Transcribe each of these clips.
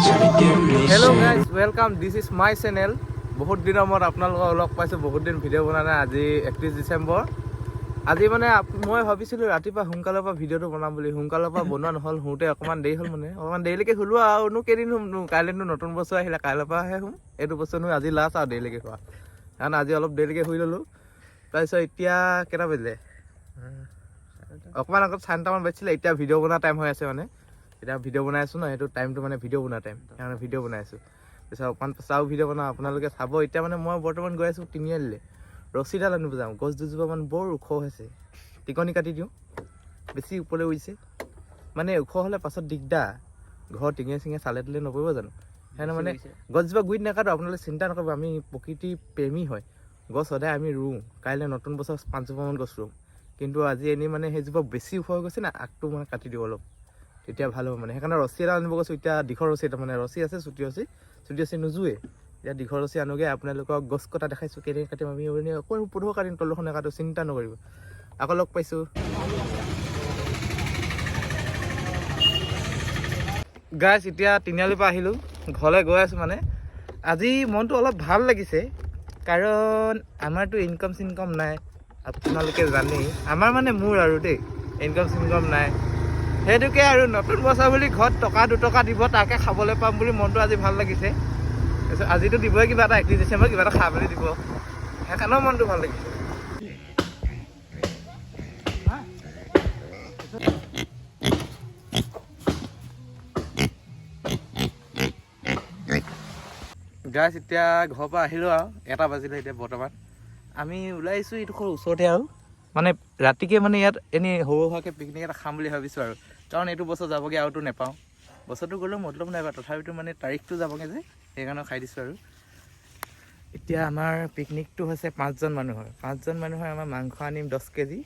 Hello guys, welcome. This is my channel. বহুত দিনৰ মূৰত আপোনালোকক লগ পাইছোঁ, বহুত দিন ভিডিঅ' বনা নাই। আজি 31 ডিচেম্বৰ। আজি মানে মই ভাবিছিলোঁ ৰাতিপুৱা সোনকালৰ পৰা ভিডিঅ'টো বনাম বুলি, সোনকালৰ পৰা বনোৱা নহ'ল। শুওঁতে অকণমান দেৰি হ'ল, মানে অকণমান দেৰিলৈকে শুলোঁ আৰু কেইদিন শুম, কাইলৈতো নতুন বছৰ আহিলে, কাইলৈৰ পৰাহে শুম। এইটো বছৰ নহয়, আজি লাষ্ট আৰু দেৰিলৈকে খোৱা, কাৰণ আজি অলপ দেৰিলৈকে শুই ল'লোঁ। তাৰপিছত এতিয়া কেইটা বাজিলে, অকণমান আগত 9:30মান বাজিছিলে। এতিয়া ভিডিঅ' বনোৱা টাইম হৈ আছে, মানে এতিয়া ভিডিঅ' বনাই আছোঁ ন, সেইটো টাইমটো মানে ভিডিঅ' বনোৱা টাইম, সেইকাৰণে ভিডিঅ' বনাই আছোঁ। তাৰপিছত অকণমান চাওঁ ভিডিঅ' বনাওঁ, আপোনালোকে চাব। এতিয়া মানে মই বৰ্তমান গৈ আছোঁ তিনিআলিলৈ, ৰছীডাল আনিব যাওঁ। গছ দুজোপামান বৰ ওখ হৈছে, টিকনি কাটি দিওঁ, বেছি ওপৰলৈ উৰিছে। মানে ওখ হ'লে পাছত দিগদাৰ, ঘৰ টিঙে চিঙে চালে দিলে নপৰিব জানো। সেইকাৰণে মানে গছজোপা গুৰিত নাকাটো, আপোনালোকে চিন্তা নকৰিব। আমি প্ৰকৃতি প্ৰেমী হয়, গছ সদায় আমি ৰুওঁ। কাইলৈ নতুন বছৰ 5জোপামান গছ ৰুম, কিন্তু আজি এনেই মানে সেইজোপা বেছি ওখ হৈ গৈছে না, আগটো মানে কাটি দিওঁ অলপ, তেতিয়া ভাল হ'ব মানে। সেইকাৰণে ৰছী এটা আনিব গৈছোঁ। এতিয়া দীঘল ৰছী এটা, মানে ৰছী আছে, চুটি ৰছী নোজোৱে। এতিয়া দীঘল ৰছী আনোগৈ। আপোনালোকক গছ কটা দেখাইছোঁ, কেনেকৈ কাটিম আমি। অকণমান ওপৰতো কাটিম, তলখন নাকাটো, চিন্তা নকৰিব। আকৌ লগ পাইছোঁ। গাইছ, এতিয়া তিনিআলিৰ পৰা আহিলোঁ, ঘৰলৈ গৈ আছোঁ। মানে আজি মনটো অলপ ভাল লাগিছে, কাৰণ আমাৰতো ইনকাম চিনকাম নাই, আপোনালোকে জানেই। আমাৰ মানে মোৰ আৰু দেই, ইনকাম চিনকাম নাই। সেইটোকে আৰু নতুন বছৰ বুলি ঘৰত টকা 2 টকা দিব, তাকে খাবলৈ পাম বুলি মনটো আজি ভাল লাগিছে। তাৰপিছত আজিতো দিবই কিবা এটা, 31 ডিচেম্বৰ কিবা এটা খাবলৈ দিব, সেইকাৰণেও মনটো ভাল লাগিছে। গাইছ, এতিয়া ঘৰৰ পৰা আহিলোঁ আৰু 1টা বাজিলে এতিয়া বৰ্তমান। আমি ওলাই আহিছোঁ এইডোখৰ ওচৰতে, আৰু মানে ৰাতিকৈ মানে ইয়াত এনেই সৰু সুৰাকৈ পিকনিক এটা খাম বুলি ভাবিছোঁ আৰু, কাৰণ এইটো বছৰ যাবগৈ, আৰুতো নেপাওঁ। বছৰটো গ'লেও মতলব নাই, তথাপিতো মানে তাৰিখটো যাবগৈ যে, সেইকাৰণে খাই দিছোঁ আৰু। এতিয়া আমাৰ পিকনিকটো হৈছে 5জন মানুহৰ। 5জন মানুহৰ আমাৰ মাংস আনিম 10 কেজি,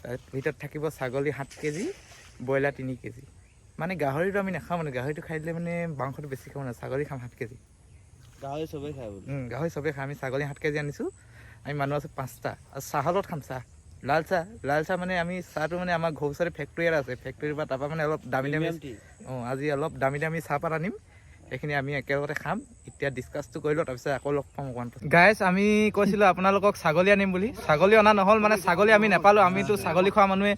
তাৰ ভিতৰত থাকিব ছাগলী 7 কেজি, ব্ৰইলাৰ 3 কেজি। মানে গাহৰিটো আমি নাখাওঁ, মানে গাহৰিটো খাই দিলে মানে মাংসটো বেছি খাওঁ, মানে ছাগলী খাম 7 কেজি। গাহৰি চবেই খায়, গাহৰি চবেই খায়। আমি ছাগলী 7 কেজি আনিছোঁ। আমি মানুহ আছোঁ 5টা, আৰু চাহৰ লগত খাম। চাহ, লাল চাহ মানে আমি চাহটো মানে আমাৰ ঘৰৰ ওচৰতে ফেক্টৰী এটা আছে, ফেক্টৰীৰ পৰা তাৰপৰা মানে অলপ দামী আজি অলপ দামী চাহপাত আনিম, সেইখিনি আমি একেলগতে খাম। এতিয়া ডিছকাছটো কৰি লওঁ, তাৰপিছত আকৌ লগ পাম অকণমান। গাইছ, আমি কৈছিলোঁ আপোনালোকক ছাগলী আনিম বুলি, ছাগলী অনা নহ'ল। মানে ছাগলী আমি নাপালোঁ, আমিতো ছাগলী খোৱা মানুহে,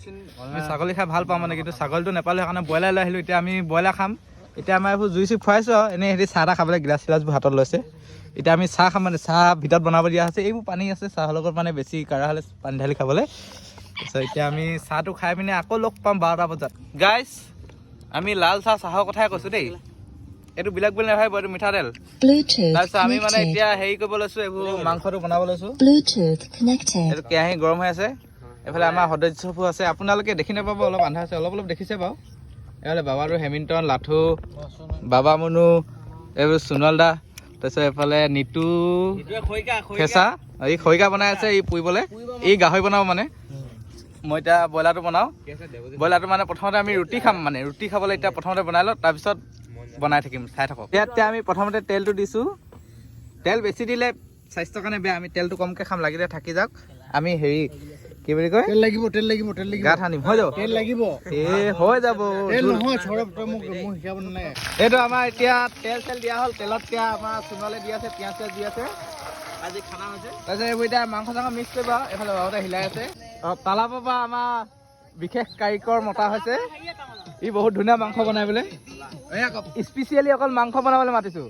আমি ছাগলী খাই ভাল পাওঁ মানে, কিন্তু ছাগলীটো নাপালোঁ, সেইকাৰণে ব্ৰইলাৰ লৈ আহিলোঁ। এতিয়া আমি ব্ৰইলাৰ খাম। এতিয়া আমাৰ এইবোৰ জুই চুই খুৱাইছোঁ আৰু, এনেই সিহঁতি চাহ খাবলৈ গিলাচ চিলাচবোৰ হাতত লৈছে। এতিয়া আমি চাহ খাম, মানে চাহ ভিতৰত বনাব দিয়া আছে। এইবোৰ পানী আছে, চাহৰ লগত মানে বেছি কাঢ়া হ'লে পানী ঢালি খাবলৈ। তাৰপিছত এতিয়া আমি চাহটো খাই পিনে আকৌ লগ পাম 12টা বজাত। গাইছ, আমি লাল চাহৰ কথাই কৈছোঁ দেই, এইটো বিলাক বুলি নাভাবিব, এইটো মিঠাতেল। তাৰপিছত আমি মানে এতিয়া হেৰি কৰিব লৈছোঁ, এইবোৰ মাংসটো বনাব লৈছোঁ। এইটো কেৰাহী গৰম হৈ আছে। এইফালে আমাৰ সদস্যবোৰ আছে, আপোনালোকে দেখি নাপাব, অলপ আন্ধাৰ আছে, অলপ দেখিছে বাৰু। এইফালে বাবাটো হেমিণ্টন, লাথু, বাবা মুনু, এইবোৰ সোণল দা। তাৰপিছত এইফালে নিতু ফেঁচা, এই খৰিকা বনাই আছে, ই পুৰিবলৈ, ই গাহৰি বনাব মানে। মই এতিয়া ব্ৰইলাৰটো বনাওঁ। ব্ৰইলাৰটো মানে প্ৰথমতে আমি ৰুটি খাম, মানে ৰুটি খাবলৈ এতিয়া প্ৰথমতে বনাই লওঁ, তাৰপিছত বনাই থাকিম, চাই থাকক। এতিয়া আমি প্ৰথমতে তেলটো দিছোঁ। তেল বেছি দিলে স্বাস্থ্যৰ কাৰণে বেয়া, আমি তেলটো কমকৈ খাম, লাগিলে থাকি যাওক। আমি হেৰি কি বুলি কয়, তেল লাগিব গাত সানিম, হৈ যাব, তেল লাগিব, হৈ যাব। এইটো আমাৰ এতিয়া তেল দিয়া হ'ল, তেলত এতিয়া আমাৰ চুনলে দি আছে, পিঁয়াজ দি আছে, আজি খানা হৈছে। তাৰপিছত এইবোৰ এতিয়া মাংস চাংস মিক্স কৰিব আৰু, এইফালে বাবুতে হিলাই আছে। তালাবৰ পৰা আমাৰ বিশেষ কাৰিকৰ মতা হৈছে, ই বহুত ধুনীয়া মাংস বনাই বোলে, স্পেচিয়েলি অকল মাংস বনাবলৈ মাতিছোঁ।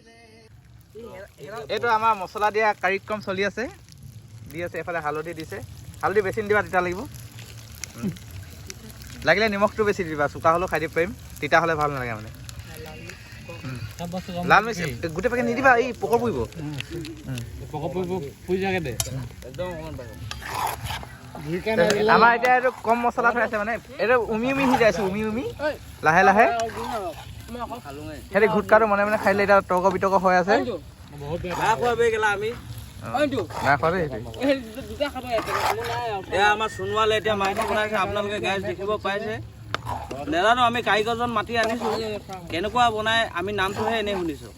এইটো আমাৰ মছলা দিয়া কাৰিক্ৰম চলি আছে, দি আছে। এইফালে হালধি দিছে, হালধি বেছি নিদিবা, তিতা লাগিব। লাগিলে নিমখটো বেছি দিবা, চোকা হ'লেও খাই দিব পাৰিম, তিতা হ'লে ভাল নালাগে মানে। লাল মিৰ্চ গোটেই পেকেট নিদিবা, এই পকৰ পৰিব, আমাৰ এতিয়া এইটো কম মছলা হৈ আছে, মানে এইটো উমি সিজাইছোঁ, উমি লাহে লাহে। সিহঁতে ঘুটকাটো মনে মনে খাই দিলে, এতিয়া তৰ্ক বিতৰ্ক হৈ আছে। আমাৰ সোণোৱালে এতিয়া মাংস বনাইছে, আপোনালোকে গাইজ দেখিব পাইছে। নাজানো, আমি কাৰিকৰজন মাতি আনিছোঁ, কেনেকুৱা বনাই আমি নামটোহে এনেই শুনিছোঁ,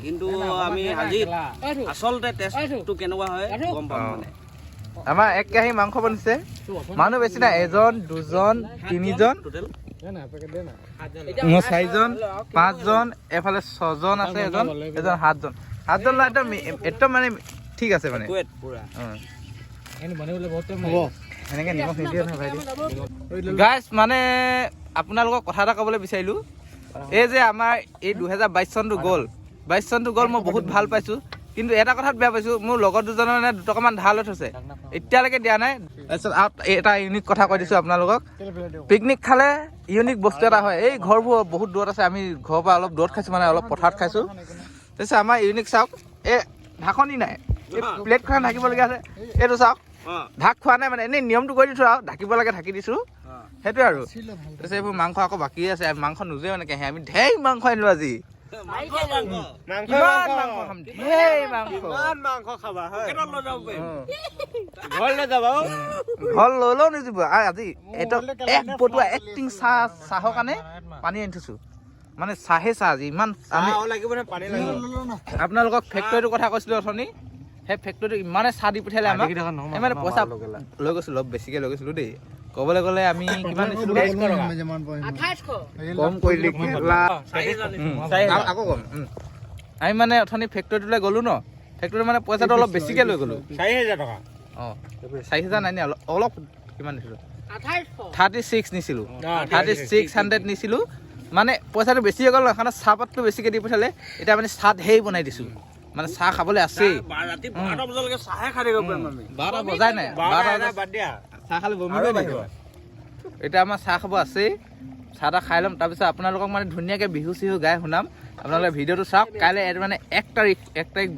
কিন্তু আমি আজি আচলতে টেষ্টটো কেনেকুৱা হয় গম পাম মানে। আমাৰ 1 কেৰাহী মাংস বনিছে, মানুহ বেছি নাই, 1, 2, 3, 4, মোৰ 4জন 5জন এফালে 6জন আছে এজন 7জন ল'ৰা একদম মানে ঠিক আছে মানে এনেকে নিমখ নিদিয়ে নহয় ভাইটি গাইছ মানে আপোনালোকক কথা এটা ক'বলৈ বিচাৰিলোঁ এই যে আমাৰ এই 2022 চনটো গ'ল 22 চনটো গ'ল মই বহুত ভাল পাইছোঁ কিন্তু এটা কথাত বেয়া পাইছোঁ মোৰ লগৰ দুজনে মানে 2 টকামান ধাৰ লৈ থৈছে এতিয়ালৈকে দিয়া নাই তাৰপিছত এটা ইউনিক কথা কৈ দিছোঁ আপোনালোকক পিকনিক খালে ইউনিক বস্তু এটা হয় এই ঘৰবোৰ বহুত দূৰত আছে আমি ঘৰৰ পৰা অলপ দূৰত খাইছোঁ মানে অলপ পথাৰত খাইছোঁ তাৰপিছত আমাৰ ইউনিক চাওক এই ঢাকনি নাই এই প্লেটখন ঢাকিবলগীয়া আছে এইটো চাওক ঢাক খোৱা নাই মানে এনেই নিয়মটো কৰি দিছোঁ আৰু ঢাকিব লাগে ঢাকি দিছোঁ সেইটোৱে আৰু তাৰপিছত এইবোৰ মাংস আকৌ বাকী আছে মাংস নোজোৱে মানে কেহে আমি ঢেৰ মাংস আনিলোঁ আজি ঘৰ লৈলেও নিজিব আজি এক্টিং চাহৰ কাৰণে পানী আনি থৈছোঁ মানে চাহে চাহ আজি ইমান আপোনালোকক ফেক্টৰীটোৰ কথা কৈছিলোঁ অথনি সেই ফেক্টৰীটো ইমানে চাহ দি পঠিয়ালে আমাক মানে পইচা লৈ গৈছিলোঁ অলপ বেছিকৈ লৈ গৈছিলোঁ দেই ক'বলৈ গ'লে আমি কিমান দিছিলোঁ কম কৰি আকৌ কম আমি মানে অথনি ফেক্টৰীটোলৈ গ'লোঁ ন ফেক্টৰীত মানে পইচাটো অলপ বেছিকৈ লৈ গ'লোঁ 4,000 টকা অঁ 4,000 নাই নিয়া অলপ কিমান দিছিলোঁ 36 নিছিলোঁ 3600 নিছিলোঁ মানে পইচাটো বেছি হৈ গ'ল ন সেইকাৰণে চাহপাতটো বেছিকৈ দি পঠালে এতিয়া মানে চাহ ঢেৰ বনাই দিছোঁ মানে চাহ খাবলৈ আছেই 12 বজাই নাই 12 বাদ দিয়া চাহ খালে বমি কৰি নাহিব এতিয়া আমাৰ চাহ খাব আছেই চাহ তাহ খাই ল'ম তাৰপিছত আপোনালোকক মানে ধুনীয়াকৈ বিহু চিহু গাই শুনাম আপোনালোকে ভিডিঅ'টো চাওক কাইলৈ মানে 1 তাৰিখ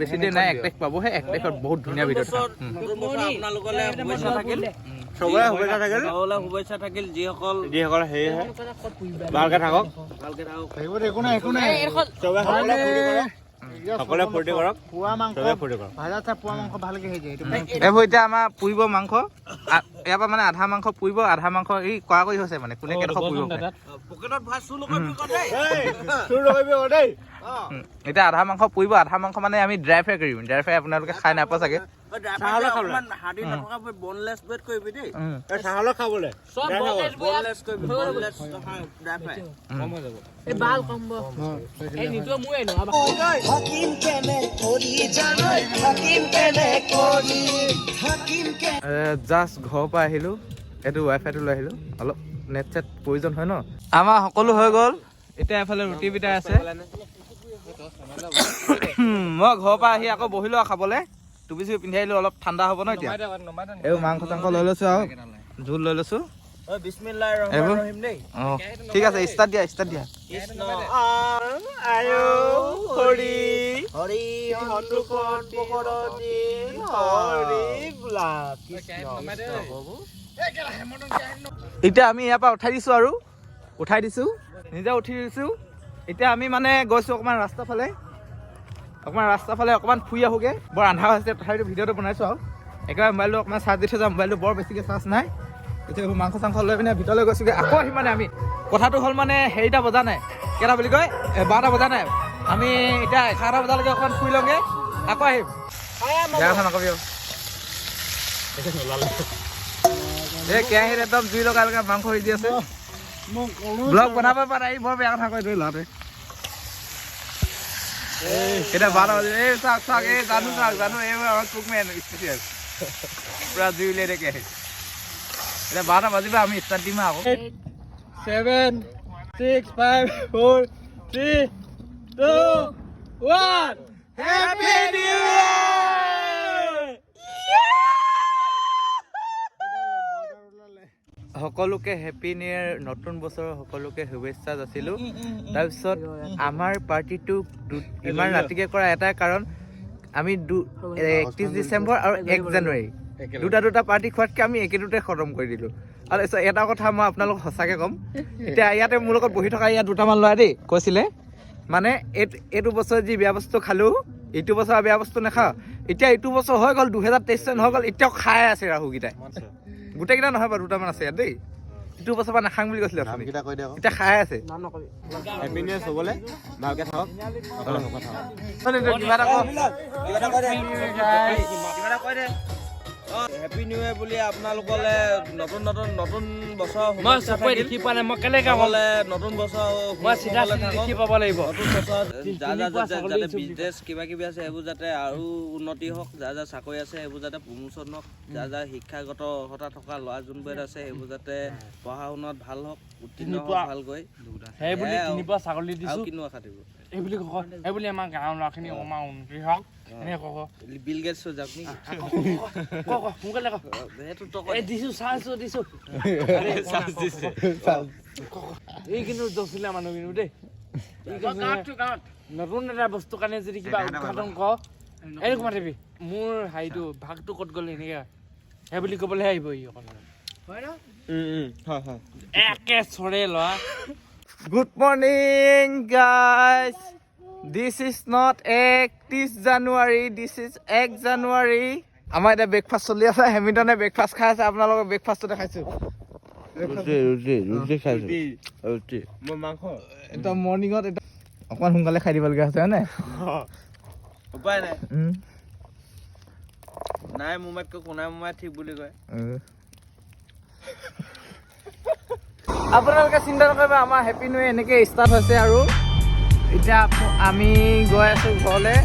বেছি দেৰি নাই 1 তাৰিখ পাবহে 1 তাৰিখত বহুত ধুনীয়া ভিডিঅ' চাম চবৰে শুভেচ্ছা থাকিল যিসকল হেৰি হয় ভালকৈ থাকক সকলোৱে ফূৰ্তি কৰক এইবোৰ এতিয়া আমাৰ পুৰিব মাংস ইয়াৰ পৰা মানে আধা মাংস পুৰিব আধা মাংস এই কৰা কৰি হৈছে মানে কোনে কেইডোখৰ পুৰিব এতিয়া আধা মাংস পুৰিব আধা মাংস মানে আমি ড্ৰাই ফ্ৰাই কৰিম ড্ৰাই ফ্ৰাই আপোনালোকে খাই নাপায় চাগে জাষ্ট ঘৰৰ পৰা আহিলোঁ এইটো ৱাইফাইটো লৈ আহিলোঁ অলপ নেট চেট প্ৰয়োজন হয় ন আমাৰ সকলো হৈ গ'ল এতিয়া এফালে ৰুটি বিটাই আছে মই ঘৰৰ পৰা আহি আকৌ বহিলোঁ আৰু খাবলৈ টুপি চুপি পিন্ধি আহিলোঁ অলপ ঠাণ্ডা হ'ব ন এতিয়া এইবোৰ মাংস চাংস লৈ লৈছোঁ আৰু জোল লৈ লৈছোঁ অঁ ঠিক আছে ষ্টাৰ্ট দিয়া এতিয়া আমি ইয়াৰ পৰা উঠাই দিছোঁ নিজে উঠি দিছোঁ এতিয়া আমি মানে গৈছোঁ অকণমান ৰাস্তাৰ ফালে অকণমান ফুৰি আহোঁগৈ বৰ আন্ধাৰ হৈছে তথাপিতো ভিডিঅ'টো বনাইছোঁ আৰু একেবাৰে মোবাইলটো অকণমান চাৰ্জ দি থৈ যাওঁ মোবাইলটো বৰ বেছিকৈ চাৰ্জ নাই এতিয়া মাংস চাংস লৈ পিনে ভিতৰলৈ গৈছোঁগৈ আকৌ আহিম মানে আমি কথাটো হ'ল মানে হেৰিটা বজা নাই কেইটা বুলি কয় 12টা বজা নাই আমি এতিয়া 11টা বজালৈকে অকণমান ফুৰি লওঁগৈ আকৌ আহিম বেয়া কথা নকবি এই কেৰাহীত একদম জুই লগাই মাংস সিজি আছে ব্লগ বনাব পৰা নাই বৰ বেয়া কথা কৈ দিলোঁ ল'ৰাটোৱে এতিয়া 12 বাজি এই চাওক এই জানো এইবাৰ আমাৰ কুকমেন স্পেচিয়েল পূৰা জুই উলিয়াই দিয়ে কেৰাহীত এতিয়া 12টা বাজিব আমি ষ্টাৰ্ট দিম আকৌ 7 6 5 4 3 2 1 হেপী নিউ সকলোকে হেপী নিউ ইয়েৰ নতুন বছৰৰ সকলোকে শুভেচ্ছা যাচিলোঁ তাৰপিছত আমাৰ পাৰ্টিটো ইমান ৰাতিকৈ কৰা এটাই কাৰণ আমি 31 ডিচেম্বৰ আৰু 1 জানুৱাৰী দুটা পাৰ্টি খোৱাতকৈ আমি একেটোতে খতম কৰি দিলোঁ আৰু এটা কথা মই আপোনালোকক সঁচাকৈ ক'ম এতিয়া ইয়াতে মোৰ লগত বহি থকা ইয়াত দুটামান ল'ৰা দেই কৈছিলে মানে এইটো বছৰ যি বেয়া বস্তু খালোঁ এইটো বছৰ বেয়া বস্তু নাখাওঁ এতিয়া এইটো বছৰ হৈ গ'ল 2023 চন হৈ গ'ল এতিয়াও খাই আছে ৰাহুকেইটাই গোটেইকেইটা নহয় বাৰু দুটামান আছে ইয়াত দেই ইটো বছৰ পৰা নাখাং বুলি কৈছিলে এতিয়া খাই আছে কিবা এটা হেপী নিউ ইয়েৰ বুলি আপোনালোকলে নতুন বছৰ মই চকুৱে দেখি পোৱা নাই মই কেনেকে ক'ম নতুন বছৰ মই চিধা দেখি পাব লাগিব নতুন বছৰ যাতে বিজনেছ কিবা কিবি আছে সেইবোৰ যাতে আৰু উন্নতি হওক যাৰ চাকৰি আছে সেইবোৰ যাতে প্ৰমোচন হওক যাৰ শিক্ষাগত অৰ্হতা থকা ল'ৰা যোনবোৰ আছে সেইবোৰ যাতে পঢ়া শুনাত ভাল হওক উত্তীৰ্ণ হওক ভালকৈ সেই বুলি তিনিপুৱা ছাগলী আৰু দিছো কিনো আশা দিব এই বুলি কওক এই বুলি আমাৰ গাঁৱৰ ল'ৰাখিনি অকণমান উন্নতি হওক এনেকৈ কওক বিল গেটছ যাওক নেকি কওক সোনকালে কওক সেইটো এই দিছো চাঞ্চো দিছো এই কিন্তু দছিলা মানুহ কিন্তু দেই নতুন এটা বস্তু কাৰণে যদি কিবা উদ্ঘাটন কৰ এনেকৈ মাতিবি মোৰ হেৰিটো ভাগটো ক'ত গ'ল এনেকৈ সেই বুলি ক'বলৈহে আহিব ই অকণ হয় ন একে চৰে ল'ৰা Good morning, guys. This is not 31 January. This is 1 January. আমাৰ এতিয়া ব্ৰেকফাষ্ট চলি আছে হেমিল্টনে ব্ৰেকফাষ্ট খাই আছে আপোনালোকক ব্ৰেকফাষ্টটো দেখাইছো ৰুটি মই মাংস এটা মৰ্ণিঙত এটা অকণমান সোনকালে খাই দিবলগীয়া হৈছে হয় নাই উপায় নাই নাই মোমাইতকৈ কোনাই মোমাই ঠিক বুলি কয় আপোনালোকে চিন্তা নকৰিব আমাৰ হেপী নিউ ইয়েৰ এনেকৈ ষ্টাৰ্ট হৈছে আৰু এতিয়া আমি গৈ আছোঁ ঘৰলৈ